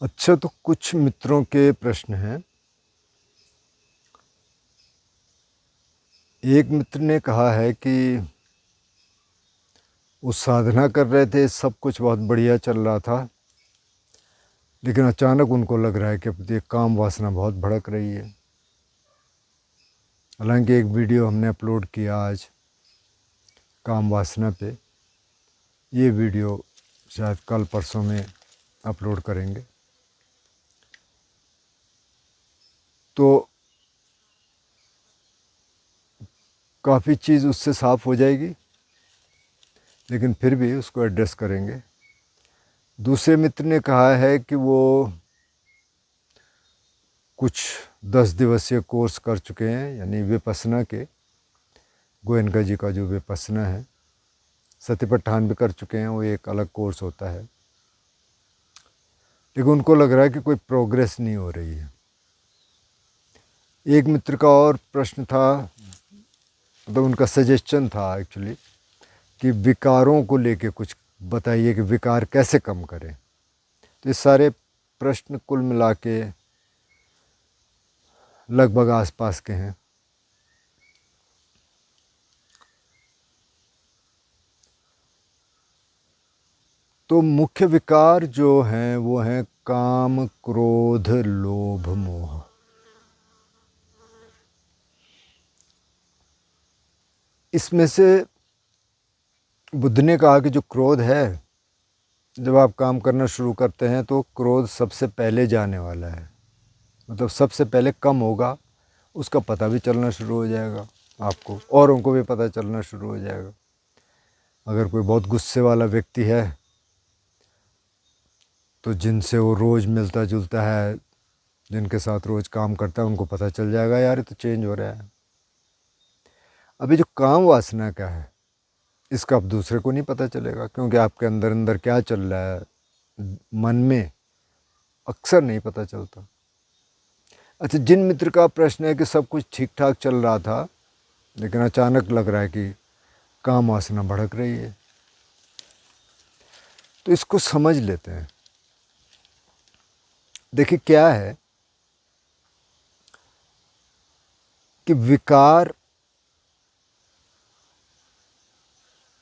अच्छा, तो कुछ मित्रों के प्रश्न हैं। एक मित्र ने कहा है कि वो साधना कर रहे थे, सब कुछ बहुत बढ़िया चल रहा था, लेकिन अचानक उनको लग रहा है कि अब ये काम वासना बहुत भड़क रही है। हालांकि एक वीडियो हमने अपलोड किया आज काम वासना पे, ये वीडियो शायद कल परसों में अपलोड करेंगे। तो काफ़ी चीज़ उससे साफ़ हो जाएगी, लेकिन फिर भी उसको एड्रेस करेंगे। दूसरे मित्र ने कहा है कि वो कुछ 10 दिवसीय कोर्स कर चुके हैं, यानी विपस्सना के, गोयनका जी का जो विपस्सना है, सतिपट्ठान भी कर चुके हैं। वो एक अलग कोर्स होता है, लेकिन उनको लग रहा है कि कोई प्रोग्रेस नहीं हो रही है। एक मित्र का और प्रश्न था, मतलब उनका सजेशन था एक्चुअली, कि विकारों को लेके कुछ बताइए कि विकार कैसे कम करें। तो ये सारे प्रश्न कुल मिला के लगभग आसपास के हैं। तो मुख्य विकार जो हैं वो हैं काम, क्रोध, लोभ, मोह। इसमें से बुद्ध ने कहा कि जो क्रोध है, जब आप काम करना शुरू करते हैं तो क्रोध सबसे पहले जाने वाला है, मतलब सबसे पहले कम होगा, उसका पता भी चलना शुरू हो जाएगा, आपको औरों को भी पता चलना शुरू हो जाएगा। अगर कोई बहुत गुस्से वाला व्यक्ति है तो जिनसे वो रोज़ मिलता जुलता है, जिनके साथ रोज़ काम करता है, उनको पता चल जाएगा यार ये तो चेंज हो रहा है। अभी जो काम वासना का है, इसका अब दूसरे को नहीं पता चलेगा, क्योंकि आपके अंदर अंदर क्या चल रहा है मन में अक्सर नहीं पता चलता। अच्छा, जिन मित्र का प्रश्न है कि सब कुछ ठीक ठाक चल रहा था, लेकिन अचानक लग रहा है कि काम वासना भड़क रही है, तो इसको समझ लेते हैं। देखिए क्या है कि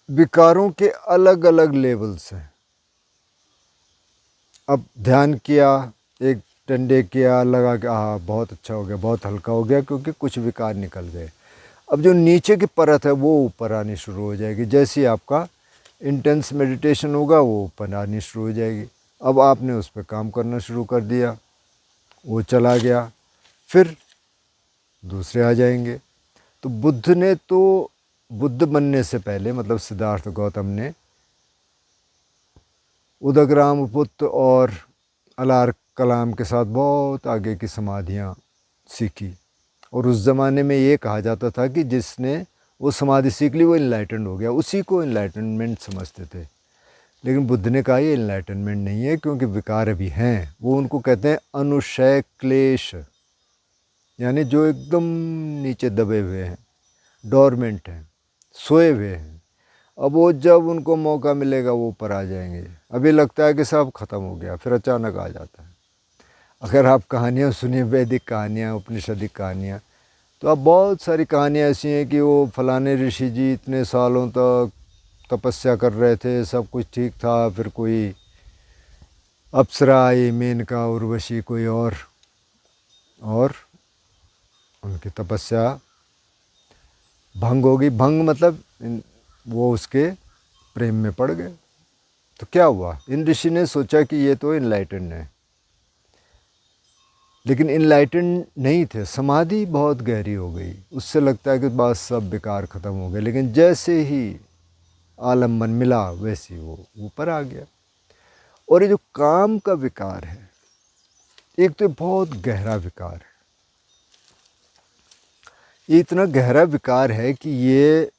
विकारों के अलग अलग लेवल्स हैं। अब ध्यान किया, एक डंडे किया, लगा कि हाँ बहुत अच्छा हो गया, बहुत हल्का हो गया, क्योंकि कुछ विकार निकल गए। अब जो नीचे की परत है वो ऊपर आनी शुरू हो जाएगी। जैसे ही आपका इंटेंस मेडिटेशन होगा वो ऊपर आनी शुरू हो जाएगी। अब आपने उस पर काम करना शुरू कर दिया, वो चला गया, फिर दूसरे आ जाएंगे। तो बुद्ध बनने से पहले, मतलब सिद्धार्थ गौतम ने उदग्रामपुत्र और अलार कलाम के साथ बहुत आगे की समाधियाँ सीखी, और उस ज़माने में ये कहा जाता था कि जिसने वो समाधि सीख ली वो इनलाइटेंड हो गया, उसी को इनलाइटनमेंट समझते थे। लेकिन बुद्ध ने कहा ये इनलाइटनमेंट नहीं है, क्योंकि विकार अभी हैं। वो उनको कहते हैं अनुशय क्लेश, यानी जो एकदम नीचे दबे हुए हैं, डोरमेंट हैं, सोए हुए हैं। अब वो जब उनको मौका मिलेगा वो ऊपर आ जाएंगे। अभी लगता है कि सब खत्म हो गया, फिर अचानक आ जाता है। अगर आप कहानियाँ सुनिए, वैदिक कहानियाँ, उपनिषदिक कहानियाँ, तो अब बहुत सारी कहानियाँ ऐसी हैं कि वो फलाने ऋषि जी इतने सालों तक तपस्या कर रहे थे, सब कुछ ठीक था, फिर कोई अप्सरा आई, मेनका, उर्वशी, कोई और उनकी तपस्या भंग हो गई। भंग मतलब वो उसके प्रेम में पड़ गए। तो क्या हुआ, इन ऋषि ने सोचा कि ये तो इनलाइटेंड है, लेकिन इनलाइटेंड नहीं थे। समाधि बहुत गहरी हो गई, उससे लगता है कि बस सब बेकार ख़त्म हो गए, लेकिन जैसे ही आलम्बन मिला वैसे ही वो ऊपर आ गया। और ये जो काम का विकार है, एक तो बहुत गहरा विकार है। ये इतना गहरा विकार है कि ये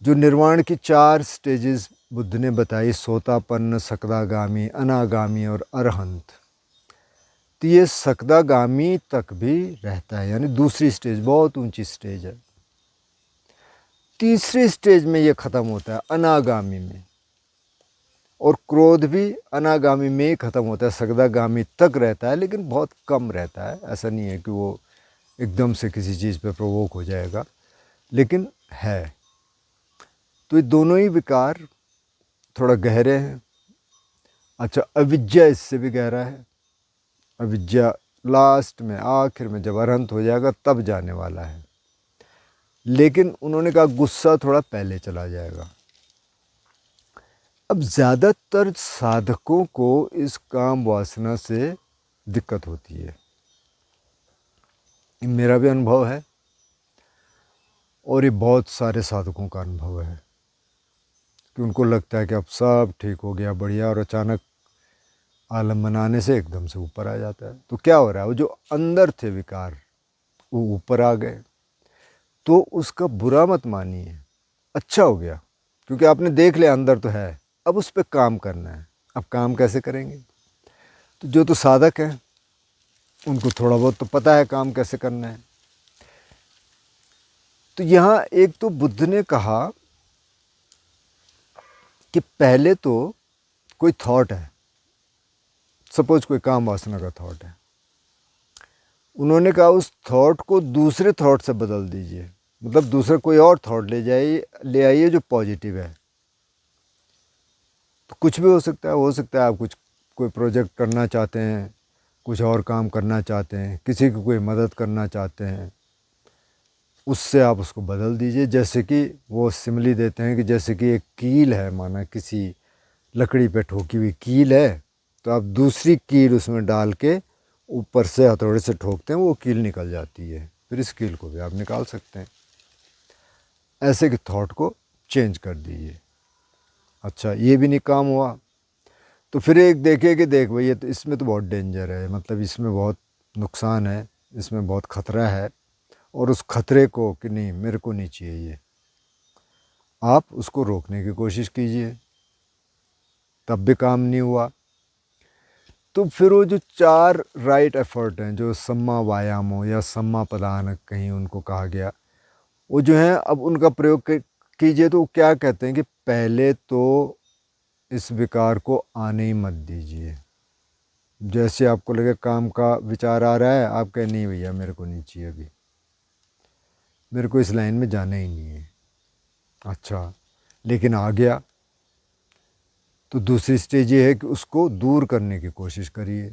जो निर्वाण की 4 स्टेजेस बुद्ध ने बताई, सोतापन्न, सकदागामी, अनागामी और अरहंत, तो ये सकदागामी तक भी रहता है, यानी दूसरी स्टेज, बहुत ऊंची स्टेज है। तीसरी स्टेज में ये ख़त्म होता है, अनागामी में। और क्रोध भी अनागामी में ही ख़त्म होता है, सगदागामी तक रहता है, लेकिन बहुत कम रहता है। ऐसा नहीं है कि वो एकदम से किसी चीज़ पे प्रोवोक हो जाएगा, लेकिन है। तो ये दोनों ही विकार थोड़ा गहरे हैं। अच्छा, अविद्या इससे भी गहरा है। अविद्या लास्ट में, आखिर में जब अरहंत हो जाएगा तब जाने वाला है। लेकिन उन्होंने कहा गुस्सा थोड़ा पहले चला जाएगा। अब ज़्यादातर साधकों को इस काम वासना से दिक्कत होती है, मेरा भी अनुभव है और ये बहुत सारे साधकों का अनुभव है कि उनको लगता है कि अब सब ठीक हो गया, बढ़िया, और अचानक आलम बनाने से एकदम से ऊपर आ जाता है। तो क्या हो रहा है, वो जो अंदर थे विकार वो ऊपर आ गए। तो उसका बुरा मत मानिए, अच्छा हो गया, क्योंकि आपने देख लिया अंदर तो है, अब उस पर काम करना है। अब काम कैसे करेंगे? तो जो तो साधक हैं उनको थोड़ा बहुत तो पता है काम कैसे करना है। तो यहाँ एक तो बुद्ध ने कहा कि पहले तो कोई थॉट है, सपोज कोई काम वासना का थॉट है, उन्होंने कहा उस थॉट को दूसरे थॉट से बदल दीजिए, मतलब दूसरा कोई और थॉट ले आइए जो पॉजिटिव है। तो कुछ भी हो सकता है, आप कुछ कोई प्रोजेक्ट करना चाहते हैं, कुछ और काम करना चाहते हैं, किसी की कोई मदद करना चाहते हैं, उससे आप उसको बदल दीजिए। जैसे कि वो सिमिली देते हैं कि जैसे कि एक कील है, माना किसी लकड़ी पे ठोकी हुई कील है, तो आप दूसरी कील उसमें डाल के ऊपर से हथौड़े से ठोकते हैं, वो कील निकल जाती है, फिर इस कील को भी आप निकाल सकते हैं। ऐसे कि थॉट को चेंज कर दीजिए। अच्छा, ये भी नहीं काम हुआ तो फिर एक देखे कि देख भाई ये तो इसमें तो बहुत डेंजर है, मतलब इसमें बहुत नुकसान है, इसमें बहुत ख़तरा है, और उस खतरे को कि नहीं मेरे को नहीं चाहिए ये, आप उसको रोकने की कोशिश कीजिए, तब भी काम नहीं हुआ। तो फिर वो जो 4 राइट एफर्ट हैं, जो सम्मा वायामो या सम्मा पदान कहीं उनको कहा गया, वो जो है अब उनका प्रयोग कीजिए। तो वो क्या कहते हैं कि पहले तो इस विकार को आने ही मत दीजिए। जैसे आपको लगे काम का विचार आ रहा है, आप कहें नहीं भैया मेरे को नहीं चाहिए, अभी मेरे को इस लाइन में जाना ही नहीं है। अच्छा, लेकिन आ गया तो दूसरी स्टेज ये है कि उसको दूर करने की कोशिश करिए।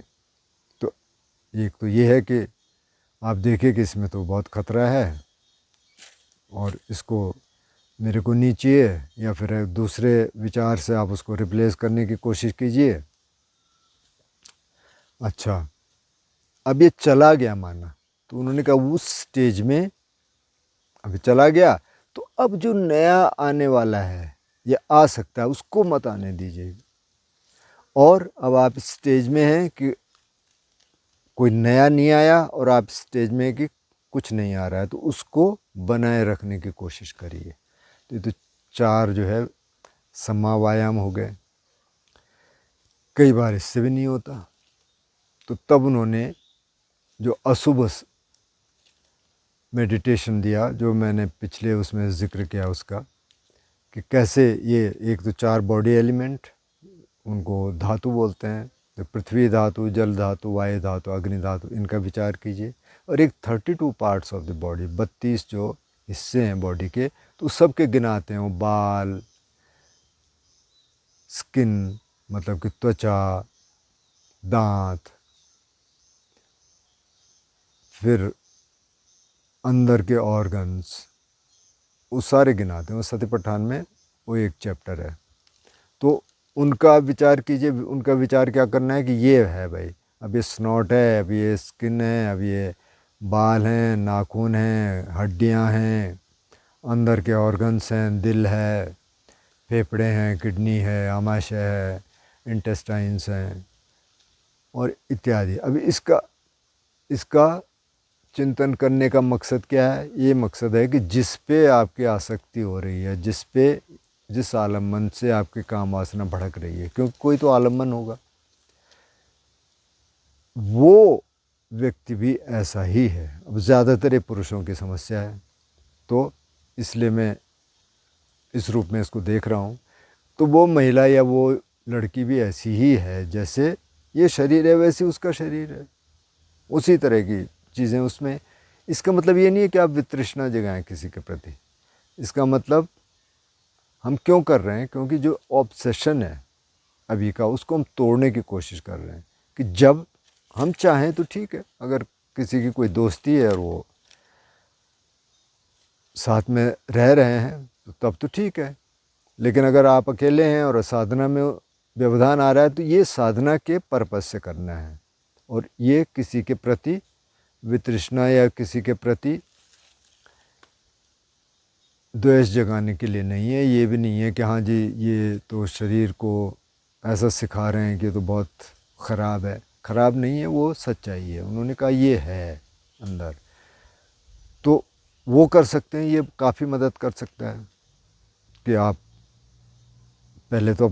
तो एक तो ये है कि आप देखिए कि इसमें तो बहुत ख़तरा है और इसको मेरे को नहीं चाहिए, या फिर दूसरे विचार से आप उसको रिप्लेस करने की कोशिश कीजिए। अच्छा, अब ये चला गया माना, तो उन्होंने कहा उस स्टेज में अभी चला गया, तो अब जो नया आने वाला है ये आ सकता है, उसको मत आने दीजिए। और अब आप स्टेज में हैं कि कोई नया नहीं आया और आप स्टेज में हैं कि कुछ नहीं आ रहा है, तो उसको बनाए रखने की कोशिश करिए। तो ये तो 4 जो है सम्मा वायाम हो गए। कई बार इससे भी नहीं होता, तो तब उन्होंने जो अशुभ मेडिटेशन दिया, जो मैंने पिछले उसमें ज़िक्र किया उसका, कि कैसे ये एक तो 4 बॉडी एलिमेंट, उनको धातु बोलते हैं, तो पृथ्वी धातु, जल धातु, वायु धातु, अग्नि धातु, इनका विचार कीजिए। और एक 32 पार्ट्स ऑफ द बॉडी, 32 जो हिस्से हैं बॉडी के, तो सब के गिनाते हैं। वो बाल, स्किन मतलब कि त्वचा, दांत, फिर अंदर के ऑर्गन्स, वो सारे गिनाते हैं। वो सतिपट्ठान में वो एक चैप्टर है। तो उनका विचार कीजिए। उनका विचार क्या करना है कि ये है भाई, अब ये स्नॉट है, अब ये स्किन है, अब ये बाल हैं, नाखून हैं, हड्डियां हैं, अंदर के ऑर्गन्स हैं, दिल है, फेफड़े हैं, किडनी है, आमाशय है, इंटेस्टाइन्स हैं और इत्यादि। अब इसका इसका चिंतन करने का मकसद क्या है? ये मकसद है कि जिस पे आपकी आसक्ति हो रही है, जिस आलम्बन से आपकी काम वासना भड़क रही है, क्योंकि कोई तो आलम्बन होगा, वो व्यक्ति भी ऐसा ही है। अब ज़्यादातर ये पुरुषों की समस्या है, तो इसलिए मैं इस रूप में इसको देख रहा हूँ। तो वो महिला या वो लड़की भी ऐसी ही है, जैसे ये शरीर है वैसे उसका शरीर है, उसी तरह की चीज़ें उसमें। इसका मतलब ये नहीं है कि आप वितृष्णा जगाएं किसी के प्रति। इसका मतलब हम क्यों कर रहे हैं, क्योंकि जो ऑब्सेशन है अभी का, उसको हम तोड़ने की कोशिश कर रहे हैं कि जब हम चाहें तो ठीक है, अगर किसी की कोई दोस्ती है और वो साथ में रह रहे हैं तो तब तो ठीक है, लेकिन अगर आप अकेले हैं और साधना में व्यवधान आ रहा है तो ये साधना के पर्पस से करना है, और ये किसी के प्रति वितृष्णा या किसी के प्रति द्वेष जगाने के लिए नहीं है। ये भी नहीं है कि हाँ जी ये तो शरीर को ऐसा सिखा रहे हैं कि तो बहुत ख़राब है। ख़राब नहीं है, वो सच्चाई है। उन्होंने कहा ये है अंदर, तो वो कर सकते हैं, ये काफ़ी मदद कर सकता है कि आप पहले तो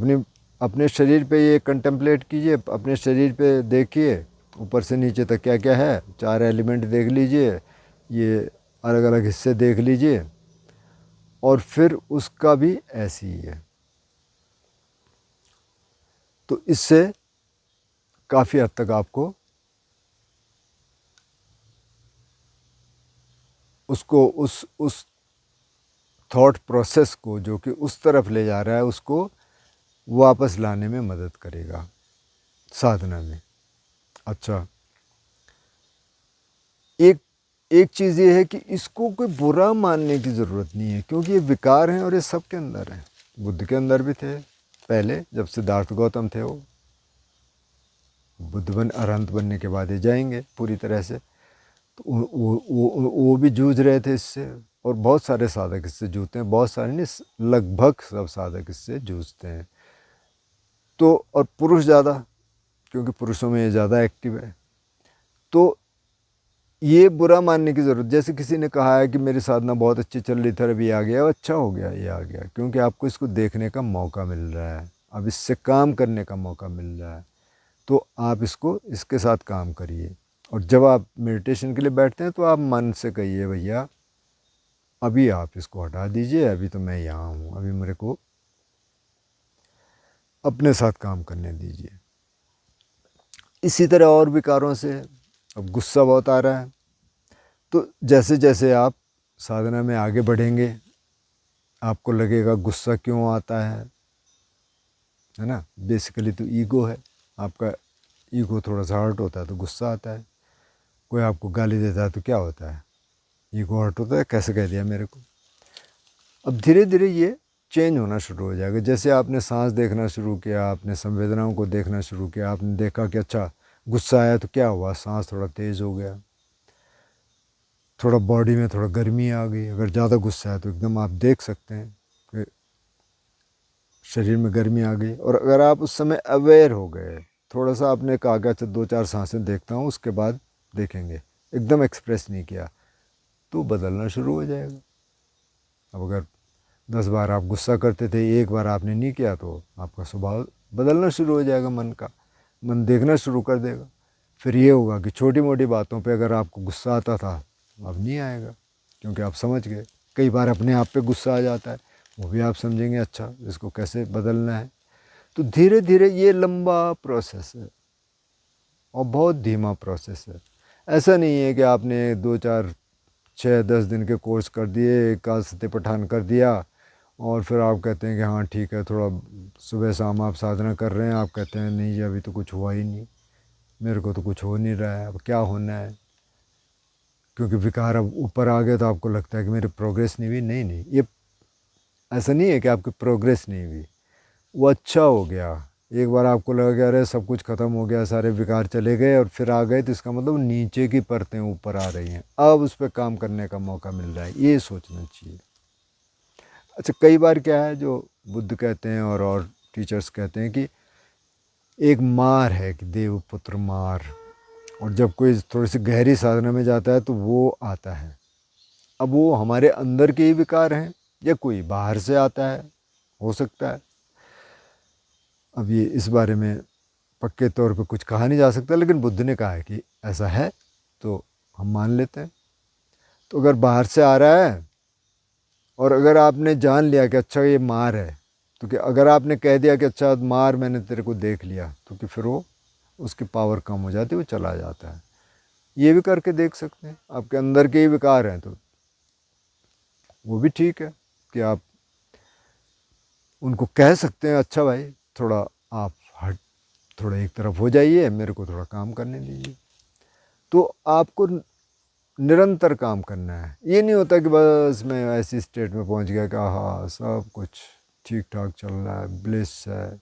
अपने शरीर पे ये कंटेम्पलेट कीजिए, अपने शरीर पे देखिए ऊपर से नीचे तक क्या क्या है, 4 एलिमेंट देख लीजिए, ये अलग अलग हिस्से देख लीजिए, और फिर उसका भी ऐसी ही है। तो इससे काफ़ी हद तक आपको उसको उस थॉट प्रोसेस को जो कि उस तरफ ले जा रहा है उसको वापस लाने में मदद करेगा साधना में। अच्छा, एक एक चीज़ ये है कि इसको कोई बुरा मानने की ज़रूरत नहीं है, क्योंकि ये विकार हैं और ये सबके अंदर हैं। बुद्ध के अंदर भी थे पहले, जब सिद्धार्थ गौतम थे वो बुद्ध अरहंत बनने के बाद ये जाएंगे पूरी तरह से, तो वो भी जूझ रहे थे इससे, और बहुत सारे साधक इससे जूझते हैं। बहुत सारे नहीं, लगभग सब साधक इससे जूझते हैं। तो और पुरुष ज़्यादा, क्योंकि पुरुषों में ये ज़्यादा एक्टिव है। तो ये बुरा मानने की ज़रूरत, जैसे किसी ने कहा है कि मेरी साधना बहुत अच्छी चल रही थी, अभी आ गया, अच्छा हो गया ये आ गया, क्योंकि आपको इसको देखने का मौका मिल रहा है, अब इससे काम करने का मौका मिल रहा है, तो आप इसके साथ काम करिए। और जब आप मेडिटेशन के लिए बैठते हैं तो आप मन से कहिए भैया अभी आप इसको हटा दीजिए, अभी तो मैं यहाँ हूँ, अभी मेरे को अपने साथ काम करने दीजिए। इसी तरह और विकारों से, अब गुस्सा बहुत आ रहा है, तो जैसे जैसे आप साधना में आगे बढ़ेंगे आपको लगेगा गुस्सा क्यों आता है ना। बेसिकली तो ईगो है, आपका ईगो थोड़ा सा हर्ट होता है तो गुस्सा आता है। कोई आपको गाली देता है तो क्या होता है, ईगो हर्ट होता है, कैसे कह दिया मेरे को। अब धीरे धीरे ये चेंज होना शुरू हो जाएगा। जैसे आपने सांस देखना शुरू किया, आपने संवेदनाओं को देखना शुरू किया, आपने देखा कि अच्छा गुस्सा आया तो क्या हुआ, सांस थोड़ा तेज़ हो गया, थोड़ा बॉडी में थोड़ा गर्मी आ गई। अगर ज़्यादा गुस्सा है तो एकदम आप देख सकते हैं कि शरीर में गर्मी आ गई। और अगर आप उस समय अवेयर हो गए, थोड़ा सा आपने कहा कि अच्छा 2-4 सांसें देखता हूँ उसके बाद देखेंगे, एकदम एक्सप्रेस नहीं किया, तो बदलना शुरू हो जाएगा। अब अगर 10 बार आप गुस्सा करते थे, एक बार आपने नहीं किया, तो आपका स्वभाव बदलना शुरू हो जाएगा, मन देखना शुरू कर देगा। फिर ये होगा कि छोटी मोटी बातों पे अगर आपको गुस्सा आता था अब नहीं आएगा, क्योंकि आप समझ गए। कई बार अपने आप पे गुस्सा आ जाता है, वो भी आप समझेंगे अच्छा इसको कैसे बदलना है। तो धीरे धीरे ये लंबा प्रोसेस है और बहुत धीमा प्रोसेस है। ऐसा नहीं है कि आपने 2-4-6-10 दिन के कोर्स कर दिए, एक आध सत्य पठान कर दिया और फिर आप कहते हैं कि हाँ ठीक है, थोड़ा सुबह शाम आप साधना कर रहे हैं, आप कहते हैं नहीं जी अभी तो कुछ हुआ ही नहीं, मेरे को तो कुछ हो नहीं रहा है, अब क्या होना है। क्योंकि विकार अब ऊपर आ गया तो आपको लगता है कि मेरी प्रोग्रेस नहीं हुई। नहीं नहीं, ये ऐसा नहीं है कि आपकी प्रोग्रेस नहीं हुई, वो अच्छा हो गया। एक बार आपको लगा कि अरे सब कुछ ख़त्म हो गया, सारे विकार चले गए और फिर आ गए, तो इसका मतलब नीचे की परतें ऊपर आ रही हैं, अब उस पर काम करने का मौका मिल रहा है, ये सोचना चाहिए। अच्छा, कई बार क्या है जो बुद्ध कहते हैं और टीचर्स कहते हैं कि एक मार है कि देवपुत्र मार, और जब कोई थोड़ी सी गहरी साधना में जाता है तो वो आता है। अब वो हमारे अंदर के ही विकार हैं या कोई बाहर से आता है, हो सकता है। अब ये इस बारे में पक्के तौर पे कुछ कहा नहीं जा सकता, लेकिन बुद्ध ने कहा है कि ऐसा है तो हम मान लेते हैं। तो अगर बाहर से आ रहा है और अगर आपने जान लिया कि अच्छा ये मार है, तो कि अगर आपने कह दिया कि अच्छा मार, मैंने तेरे को देख लिया, तो कि फिर वो उसकी पावर कम हो जाती है, वो चला जाता है। ये भी करके देख सकते हैं। आपके अंदर के ही विकार हैं तो वो भी ठीक है कि आप उनको कह सकते हैं, अच्छा भाई थोड़ा आप हट, थोड़ा एक तरफ हो जाइए, मेरे को थोड़ा काम करने दीजिए। तो आपको निरंतर काम करना है। ये नहीं होता कि बस मैं ऐसी स्टेट में पहुंच गया कि हाँ सब कुछ ठीक ठाक चल रहा है, ब्लिस है।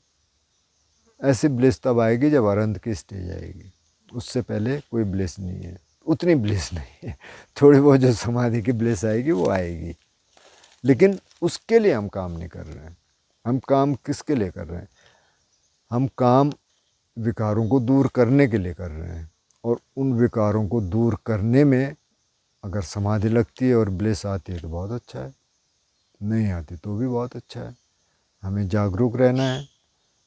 ऐसी ब्लिस तब आएगी जब अरंत की स्टेज आएगी, उससे पहले कोई ब्लिस नहीं है, उतनी ब्लिस नहीं है। थोड़ी बहुत जो समाधि की ब्लिस आएगी वो आएगी, लेकिन उसके लिए हम काम नहीं कर रहे हैं। हम काम किसके लिए कर रहे हैं? हम काम विकारों को दूर करने के लिए कर रहे हैं। और उन विकारों को दूर करने में अगर समाधि लगती है और ब्लिस आती है तो बहुत अच्छा है, नहीं आती तो भी बहुत अच्छा है। हमें जागरूक रहना है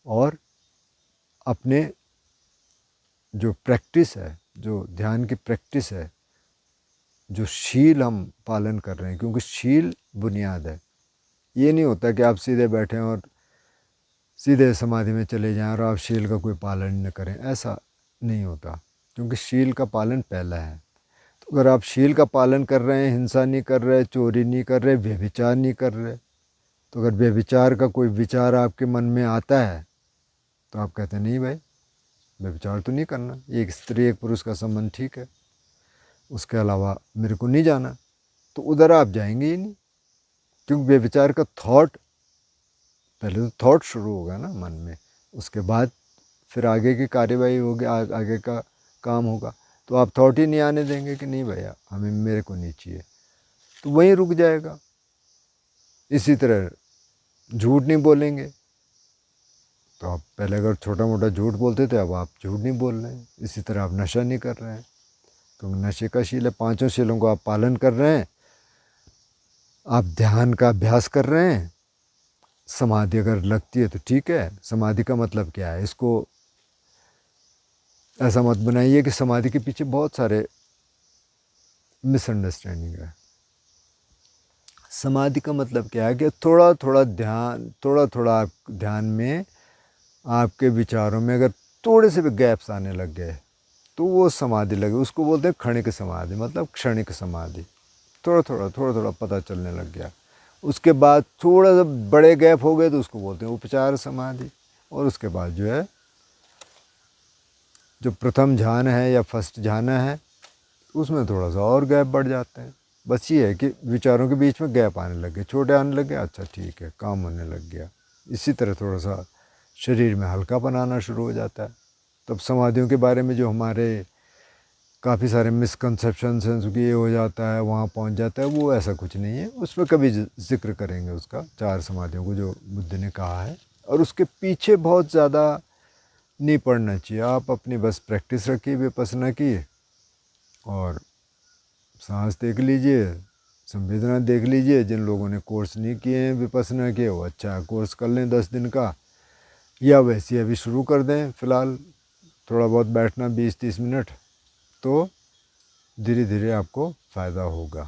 और अपने जो प्रैक्टिस है, जो ध्यान की प्रैक्टिस है, जो शील हम पालन कर रहे हैं, क्योंकि शील बुनियाद है। ये नहीं होता कि आप सीधे बैठें और सीधे समाधि में चले जाएं और आप शील का कोई पालन न करें, ऐसा नहीं होता, क्योंकि शील का पालन पहला है। तो अगर आप शील का पालन कर रहे हैं, हिंसा नहीं कर रहे, चोरी नहीं कर रहे, व्यभिचार नहीं कर रहे, तो अगर व्यभिचार का कोई विचार आपके मन में आता है तो आप कहते हैं नहीं भाई व्यभिचार तो नहीं करना, एक स्त्री एक पुरुष का संबंध ठीक है, उसके अलावा मेरे को नहीं जाना, तो उधर आप जाएंगे ही नहीं। क्योंकि व्यभिचार का थॉट, पहले तो थॉट शुरू होगा ना मन में, उसके बाद फिर आगे की कार्यवाही होगी, आगे का काम होगा। तो आप थॉट ही नहीं आने देंगे कि नहीं भैया हमें, मेरे को नहीं चाहिए, तो वहीं रुक जाएगा। इसी तरह झूठ नहीं बोलेंगे, तो आप पहले अगर छोटा मोटा झूठ बोलते थे, अब आप झूठ नहीं बोल रहे हैं। इसी तरह आप नशा नहीं कर रहे हैं, क्योंकि नशे का शील है। पांचों शीलों को आप पालन कर रहे हैं, आप ध्यान का अभ्यास कर रहे हैं। समाधि अगर लगती है तो ठीक है। समाधि का मतलब क्या है, इसको ऐसा मत बनाइए कि समाधि के पीछे बहुत सारे मिसअंडरस्टैंडिंग है। समाधि का मतलब क्या है कि थोड़ा थोड़ा ध्यान, थोड़ा थोड़ा आप ध्यान में आपके विचारों में अगर थोड़े से भी गैप्स आने लग गए तो वो समाधि लगे। उसको बोलते हैं क्षणिक समाधि, मतलब क्षणिक समाधि। थोड़ा थोड़ा पता चलने लग गया, उसके बाद थोड़ा सा बड़े गैप हो गए तो उसको बोलते हैं उपचार समाधि। और उसके बाद जो है, जो प्रथम ध्यान है या फर्स्ट ध्यान है, उसमें थोड़ा सा और गैप बढ़ जाते हैं। बस ये है कि विचारों के बीच में गैप आने लगे, छोटे आने लगे, अच्छा ठीक है काम होने लग गया। इसी तरह थोड़ा सा शरीर में हल्कापन आना शुरू हो जाता है। तब समाधियों के बारे में जो हमारे काफ़ी सारे मिसकंसेप्शंस हैं कि ये हो जाता है, वहाँ पहुँच जाता है, वो ऐसा कुछ नहीं है। उसमें कभी जिक्र करेंगे उसका, चार समाधियों को जो बुद्ध ने कहा है। और उसके पीछे बहुत ज़्यादा नहीं पढ़ना चाहिए। आप अपनी बस प्रैक्टिस रखिए विपස්සना की, और सांस देख लीजिए, संवेदना देख लीजिए। जिन लोगों ने कोर्स नहीं किए हैं विपස්සना के, वो अच्छा कोर्स कर लें 10 दिन का, या वैसे अभी शुरू कर दें फ़िलहाल थोड़ा बहुत बैठना 20-30 मिनट, तो धीरे धीरे आपको फ़ायदा होगा।